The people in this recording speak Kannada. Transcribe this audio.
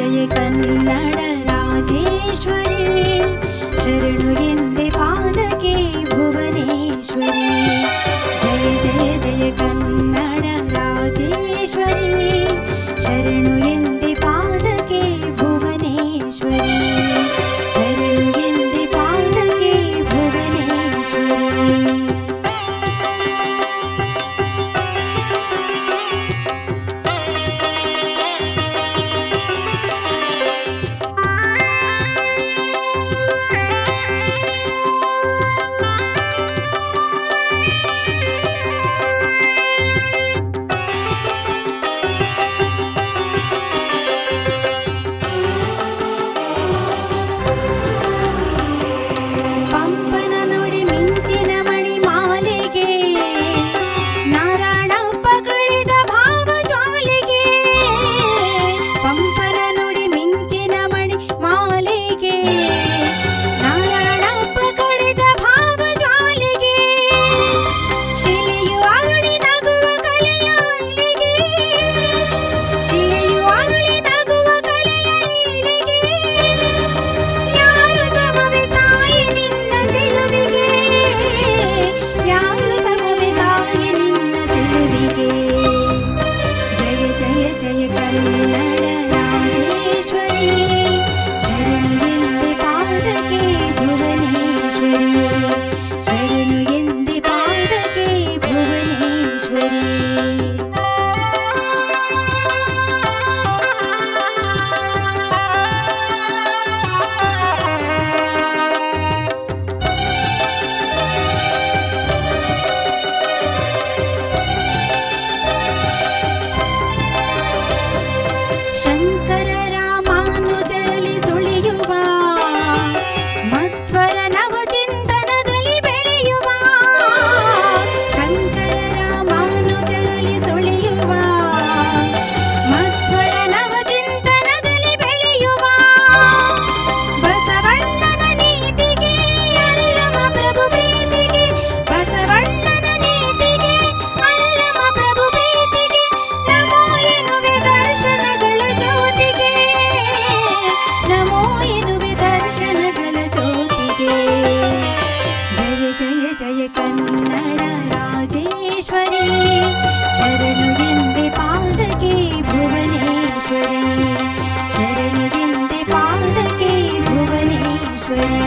ಜಯ ಕನ್ನಡ ರಾಜೇಶ್ವರಿ ಶರಣು ಎಂದೆ ಪಾದಕ್ಕೆ ಭುವನೇಶ್ವರಿ ಜಯ ಜಯ ಜಯ ಕನ್ನಡ ರಾಜೇಶ್ವರಿ ಶರಣು ಎಂದೆ ಪಾದಕ್ಕೆ ಭುವನೇಶ್ವರಿ ಶರಣು ಎಂದೆ ಪಾದಕ್ಕೆ ಭುವನೇಶ್ವರಿ ಶಂಕರ ರಾಮಾನುಜಲಿ ಸುಳಿಯುವ ಮಧ್ವರ ನವಚಿಂತನದಲ್ಲಿ ಬೆಳೆಯುವ ಶಂಕರ ರಾಮಾನುಜಲಿ ಸುಳಿಯುವ ಮಧ್ವರ ನವಚಿಂತನದಲ್ಲಿ ಬೆಳೆಯುವ ಬಸವಣ್ಣನ ನೀತಿಗೆ ಅಲ್ಲಮ ಪ್ರಭು ಪ್ರೀತಿಗೆ ಬಸವಣ್ಣನ ನೀತಿಗೆ ಅಲ್ಲಮ ಪ್ರಭು ಪ್ರೀತಿಗೆ ನಮೋ ಎನ್ನುವೆ ದರ್ಶನಗಳ ನಮೋ ಎನ್ನುವೆ ದರ್ಶನಗಳ ಜ್ಯೋತಿಗೆ ಜಯ ಜಯ ಜಯ ಕನ್ನಡ ರಾಜೇಶ್ವರಿ ಶರಣು ಎಂದೆ ಪಾದಕ್ಕೆ ಭುವನೇಶ್ವರಿ ಶರಣು ಎಂದೆ ಪಾದಕ್ಕೆ ಭುವನೇಶ್ವರಿ